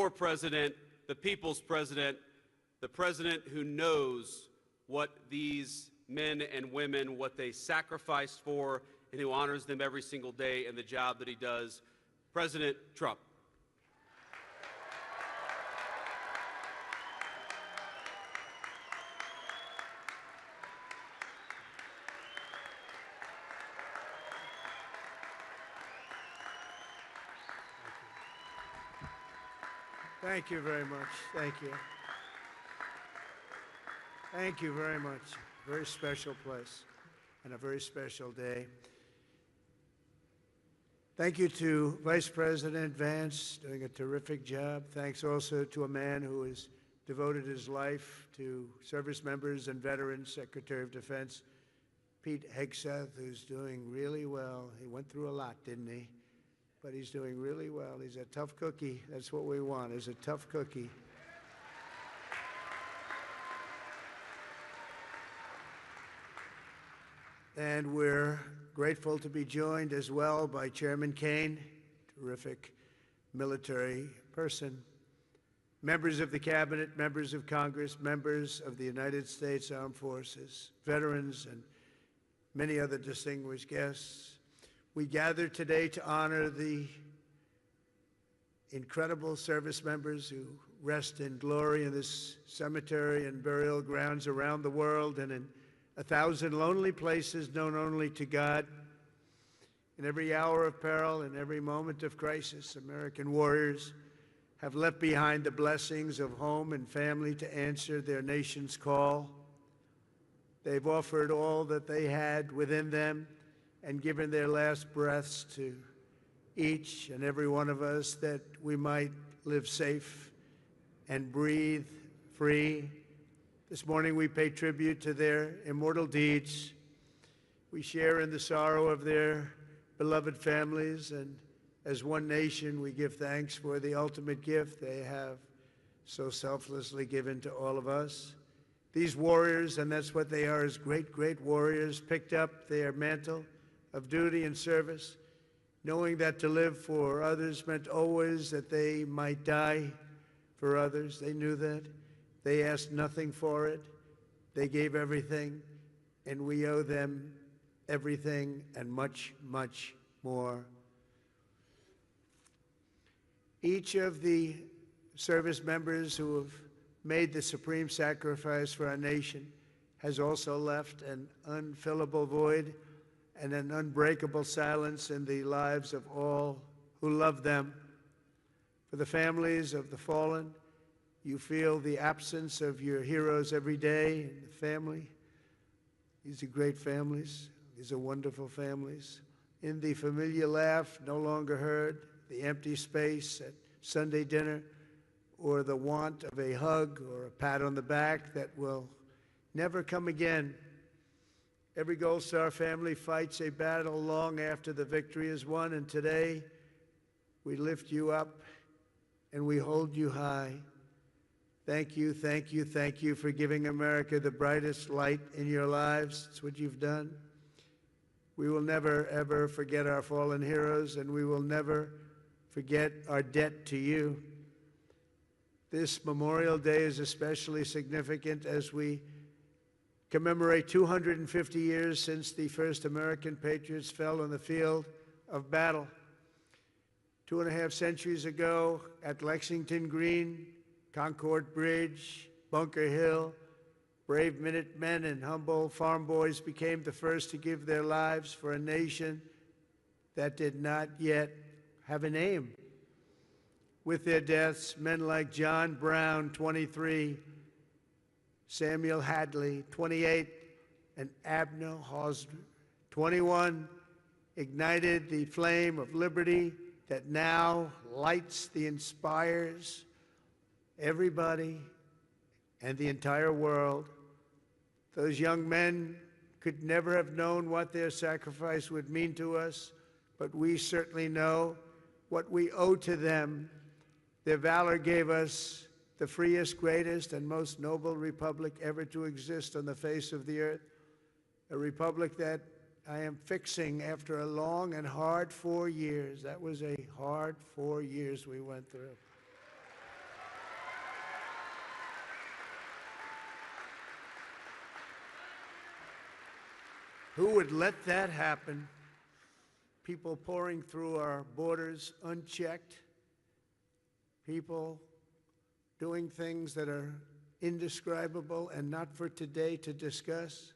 your president, the people's president, the president who knows what these men and women, what they sacrificed for, and who honors them every single day in the job that he does, President Trump. Thank you very much. Thank you. Thank you very much. Very special place and a very special day. Thank you to Vice President Vance, doing a terrific job. Thanks also to a man who has devoted his life to service members and veterans, Secretary of Defense Pete Hegseth, who's doing really well. He went through a lot, didn't he? But he's doing really well. He's a tough cookie. That's what we want, is a tough cookie. And we're grateful to be joined as well by Chairman Kaine, terrific military person, members of the Cabinet, members of Congress, members of the United States Armed Forces, veterans, and many other distinguished guests. We gather today to honor the incredible service members who rest in glory in this cemetery and burial grounds around the world and in 1,000 lonely places known only to God. In every hour of peril, in every moment of crisis, American warriors have left behind the blessings of home and family to answer their nation's call. They've offered all that they had within them and given their last breaths to each and every one of us that we might live safe and breathe free. This morning we pay tribute to their immortal deeds. We share in the sorrow of their beloved families, and as one nation we give thanks for the ultimate gift they have so selflessly given to all of us. These warriors, and that's what they are, as great, great warriors, picked up their mantle of duty and service, knowing that to live for others meant always that they might die for others. They knew that. They asked nothing for it. They gave everything, and we owe them everything and much, much more. Each of the service members who have made the supreme sacrifice for our nation has also left an unfillable void and an unbreakable silence in the lives of all who love them. For the families of the fallen, you feel the absence of your heroes every day in the family. These are great families. These are wonderful families. In the familiar laugh no longer heard, the empty space at Sunday dinner, or the want of a hug or a pat on the back that will never come again. Every Gold Star family fights a battle long after the victory is won, and today we lift you up and we hold you high. Thank you, thank you, thank you for giving America the brightest light in your lives. It's what you've done. We will never, ever forget our fallen heroes, and we will never forget our debt to you. This Memorial Day is especially significant as we commemorate 250 years since the first American patriots fell on the field of battle. 2.5 centuries ago at Lexington Green, Concord Bridge, Bunker Hill, brave Minutemen and humble farm boys became the first to give their lives for a nation that did not yet have a name. With their deaths, men like John Brown, 23, Samuel Hadley, 28, and Abner Hosner, 21, ignited the flame of liberty that now lights the inspires everybody and the entire world. Those young men could never have known what their sacrifice would mean to us, but we certainly know what we owe to them. Their valor gave us the freest, greatest, and most noble republic ever to exist on the face of the earth, a republic that I am fixing after a long and hard 4 years. That was a hard 4 years we went through. Who would let that happen? People pouring through our borders unchecked. People doing things that are indescribable and not for today to discuss.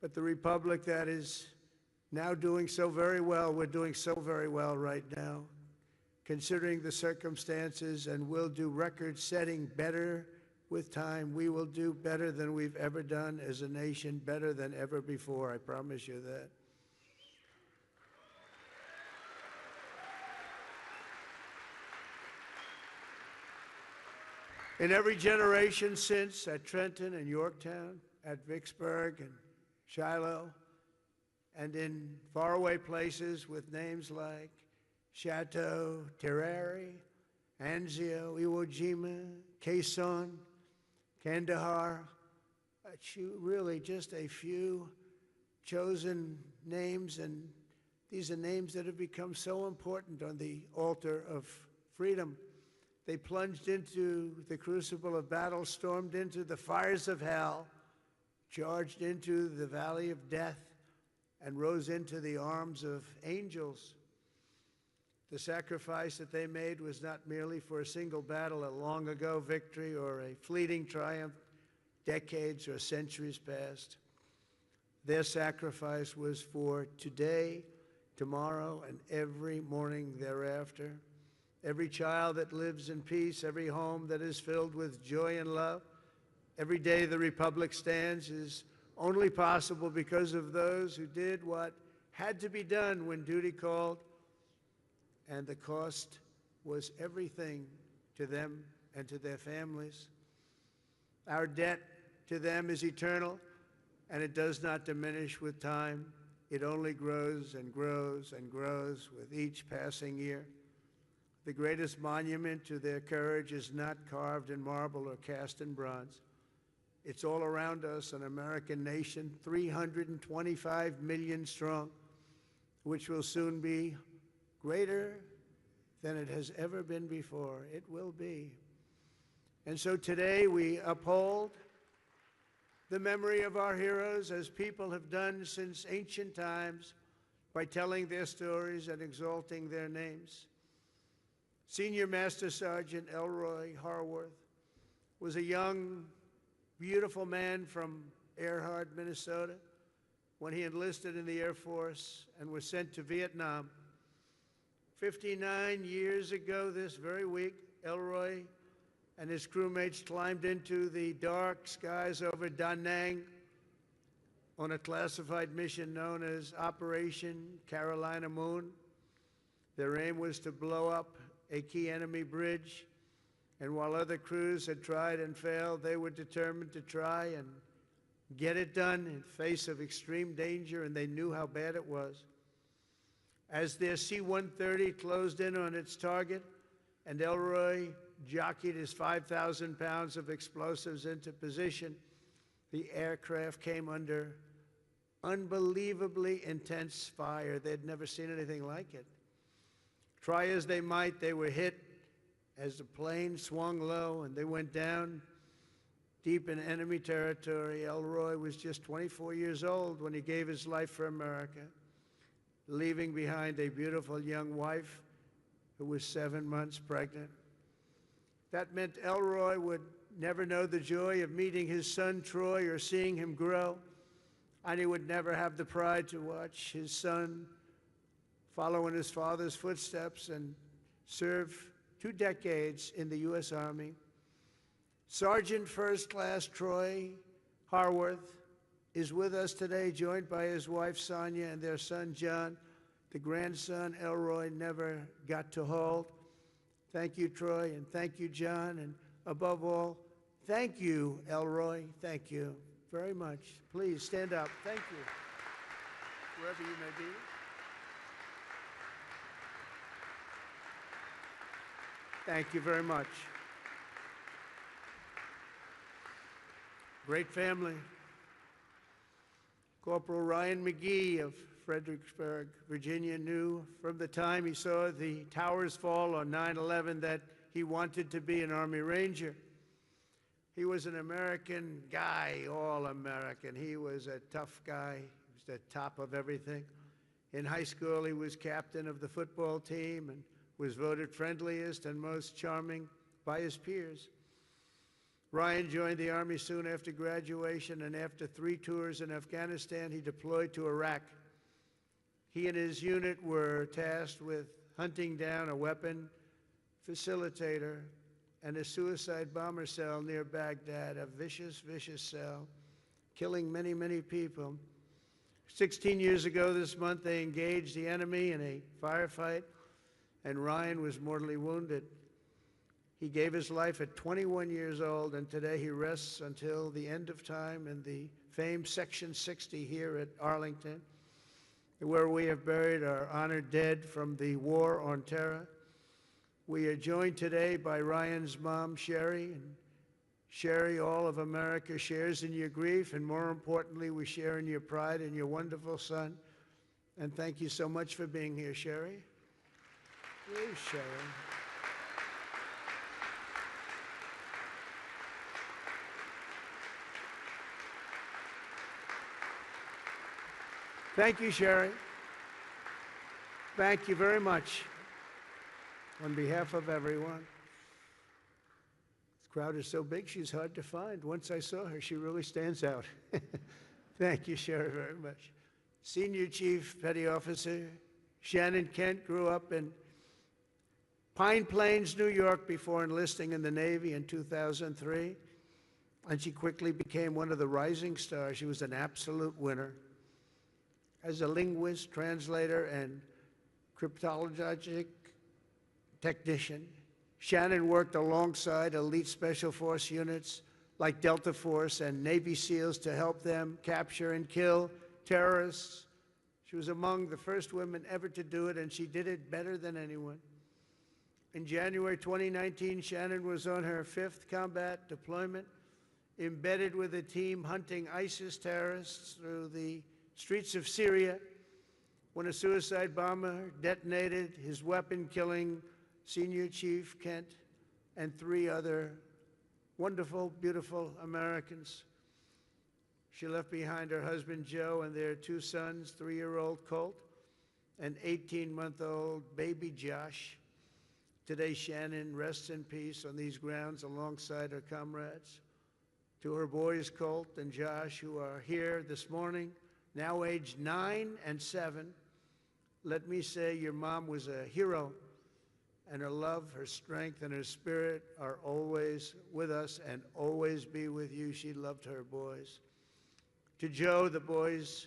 But the republic that is now doing so very well, we're doing so very well right now, considering the circumstances, and we'll do record-setting better with time. We will do better than we've ever done as a nation, better than ever before, I promise you that. In every generation since, at Trenton and Yorktown, at Vicksburg and Shiloh, and in faraway places with names like Chateau, Terrari, Anzio, Iwo Jima, Quezon, Kandahar, really just a few chosen names, and these are names that have become so important on the altar of freedom. They plunged into the crucible of battle, stormed into the fires of hell, charged into the valley of death, and rose into the arms of angels. The sacrifice that they made was not merely for a single battle, a long-ago victory, or a fleeting triumph, decades or centuries past. Their sacrifice was for today, tomorrow, and every morning thereafter. Every child that lives in peace, every home that is filled with joy and love, every day the Republic stands is only possible because of those who did what had to be done when duty called, and the cost was everything to them and to their families. Our debt to them is eternal, and it does not diminish with time. It only grows and grows and grows with each passing year. The greatest monument to their courage is not carved in marble or cast in bronze. It's all around us, an American nation, 325 million strong, which will soon be greater than it has ever been before. It will be. And so today we uphold the memory of our heroes, as people have done since ancient times, by telling their stories and exalting their names. Senior Master Sergeant Elroy Harworth was a young, beautiful man from Earhart, Minnesota, when he enlisted in the Air Force and was sent to Vietnam. 59 years ago this very week, Elroy and his crewmates climbed into the dark skies over Da Nang on a classified mission known as Operation Carolina Moon. Their aim was to blow up a key enemy bridge, and while other crews had tried and failed, they were determined to try and get it done in face of extreme danger, and they knew how bad it was. As their C-130 closed in on its target, and Elroy jockeyed his 5,000 pounds of explosives into position, the aircraft came under unbelievably intense fire. They'd never seen anything like it. Try as they might, they were hit as the plane swung low and they went down deep in enemy territory. Elroy was just 24 years old when he gave his life for America, leaving behind a beautiful young wife who was 7 months pregnant. That meant Elroy would never know the joy of meeting his son Troy or seeing him grow, and he would never have the pride to watch his son follow in his father's footsteps and serve 2 decades in the U.S. Army. Sergeant First Class Troy Harworth is with us today, joined by his wife Sonia and their son John, the grandson Elroy never got to hold. Thank you, Troy, and thank you, John, and above all, thank you, Elroy. Thank you very much. Please stand up. Thank you, wherever you may be. Thank you very much. Great family. Corporal Ryan McGee of Fredericksburg, Virginia, knew from the time he saw the towers fall on 9/11 that he wanted to be an Army Ranger. He was an American guy, all American. He was a tough guy. He was the top of everything. In high school, he was captain of the football team and was voted friendliest and most charming by his peers. Ryan joined the Army soon after graduation, and after 3 tours in Afghanistan, he deployed to Iraq. He and his unit were tasked with hunting down a weapon facilitator and a suicide bomber cell near Baghdad, a vicious, vicious cell, killing many, many people. 16 years ago this month, they engaged the enemy in a firefight, and Ryan was mortally wounded. He gave his life at 21 years old, and today he rests until the end of time in the famed Section 60 here at Arlington, where we have buried our honored dead from the War on Terror. We are joined today by Ryan's mom, Sherry. And Sherry, all of America shares in your grief, and more importantly, we share in your pride in your wonderful son. And thank you so much for being here, Sherry. Please, Sherry. Thank you, Sherry. Thank you very much. On behalf of everyone. This crowd is so big, she's hard to find. Once I saw her, she really stands out. Thank you, Sherry, very much. Senior Chief Petty Officer Shannon Kent grew up in Pine Plains, New York, before enlisting in the Navy in 2003, and she quickly became one of the rising stars. She was an absolute winner. As a linguist, translator, and cryptologic technician, Shannon worked alongside elite special force units like Delta Force and Navy SEALs to help them capture and kill terrorists. She was among the first women ever to do it, and she did it better than anyone. In January 2019, Shannon was on her 5th combat deployment, embedded with a team hunting ISIS terrorists through the streets of Syria when a suicide bomber detonated his weapon, killing Senior Chief Kent and 3 other wonderful, beautiful Americans. She left behind her husband, Joe, and their 2 sons, 3-year-old Colt and 18-month-old baby Josh. Today, Shannon rests in peace on these grounds alongside her comrades. To her boys, Colt and Josh, who are here this morning, now aged 9 and 7, let me say your mom was a hero, and her love, her strength, and her spirit are always with us and always be with you. She loved her boys. To Joe, the boys,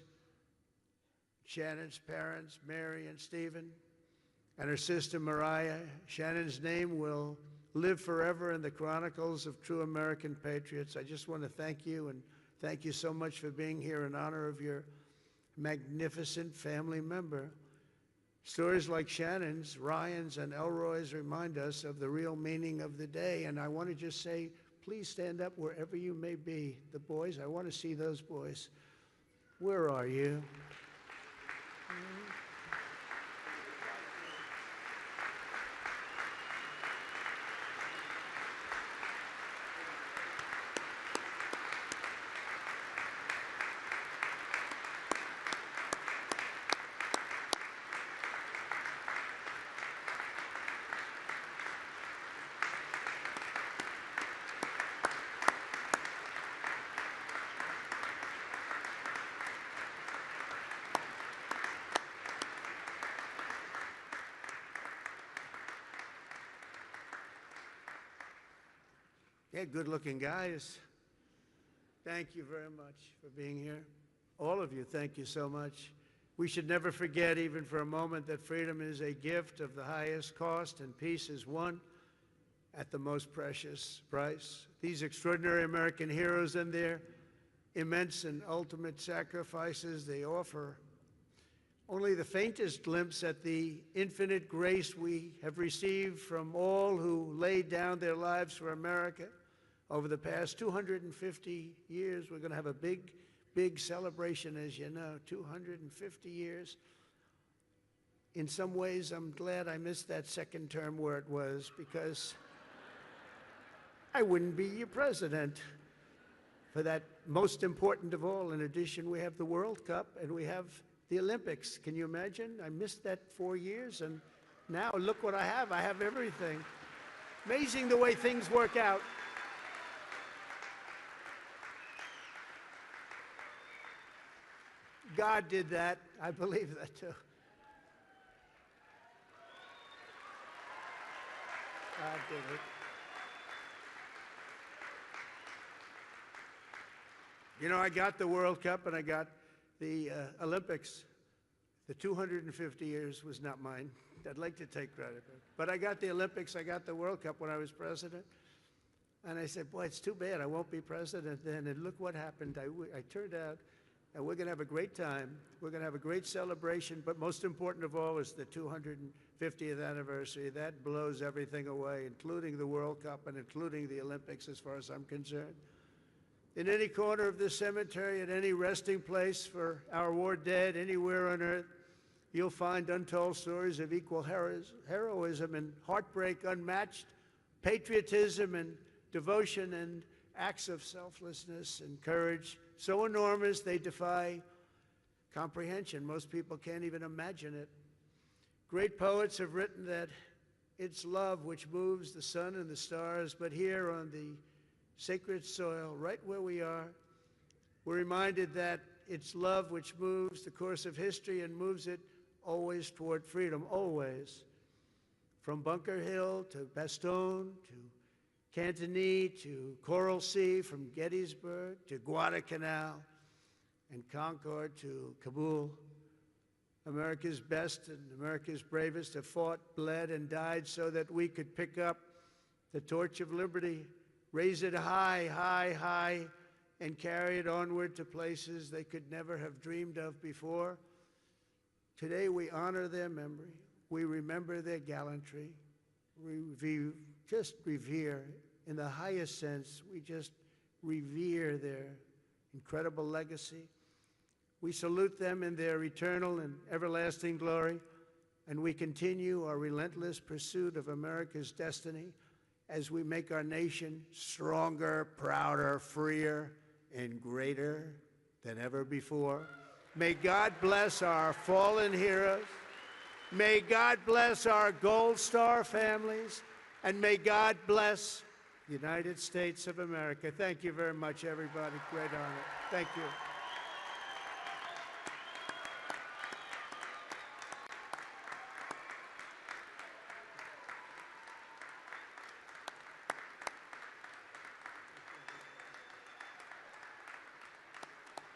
Shannon's parents, Mary and Stephen, and her sister Mariah, Shannon's name will live forever in the chronicles of true American patriots. I just want to thank you, and thank you so much for being here in honor of your magnificent family member. Stories like Shannon's, Ryan's, and Elroy's remind us of the real meaning of the day. And I want to just say, please stand up wherever you may be. The boys, I want to see those boys. Where are you? Yeah, good-looking guys. Thank you very much for being here. All of you, thank you so much. We should never forget, even for a moment, that freedom is a gift of the highest cost, and peace is won at the most precious price. These extraordinary American heroes and their immense and ultimate sacrifices, they offer only the faintest glimpse at the infinite grace we have received from all who laid down their lives for America. Over the past 250 years, we're going to have a big, big celebration, as you know, 250 years. In some ways, I'm glad I missed that second term where it was, because I wouldn't be your president for that most important of all. In addition, we have the World Cup and we have the Olympics. Can you imagine? I missed that 4 years, and now look what I have. I have everything. Amazing the way things work out. God did that. I believe that too. God did it. You know, I got the World Cup and I got the Olympics. The 250 years was not mine. I'd like to take credit for it. But I got the Olympics, I got the World Cup when I was president. And I said, boy, it's too bad I won't be president then. And look what happened. I turned out, and we're going to have a great time. We're going to have a great celebration. But most important of all is the 250th anniversary. That blows everything away, including the World Cup and including the Olympics, as far as I'm concerned. In any corner of this cemetery, at any resting place for our war dead, anywhere on earth, you'll find untold stories of equal heroism and heartbreak, unmatched patriotism and devotion, and acts of selflessness and courage so enormous they defy comprehension. Most people can't even imagine it. Great poets have written that it's love which moves the sun and the stars, but here on the sacred soil, right where we are, we're reminded that it's love which moves the course of history and moves it always toward freedom, always. From Bunker Hill to Bastogne to Cantigny to Coral Sea, from Gettysburg to Guadalcanal and Concord to Kabul, America's best and America's bravest have fought, bled, and died so that we could pick up the torch of liberty, raise it high, high, high, and carry it onward to places they could never have dreamed of before. Today we honor their memory. We remember their gallantry. We just revere, in the highest sense, we just revere their incredible legacy. We salute them in their eternal and everlasting glory, and we continue our relentless pursuit of America's destiny as we make our nation stronger, prouder, freer, and greater than ever before. May God bless our fallen heroes. May God bless our Gold Star families. And may God bless the United States of America. Thank you very much, everybody. Great honor. Thank you.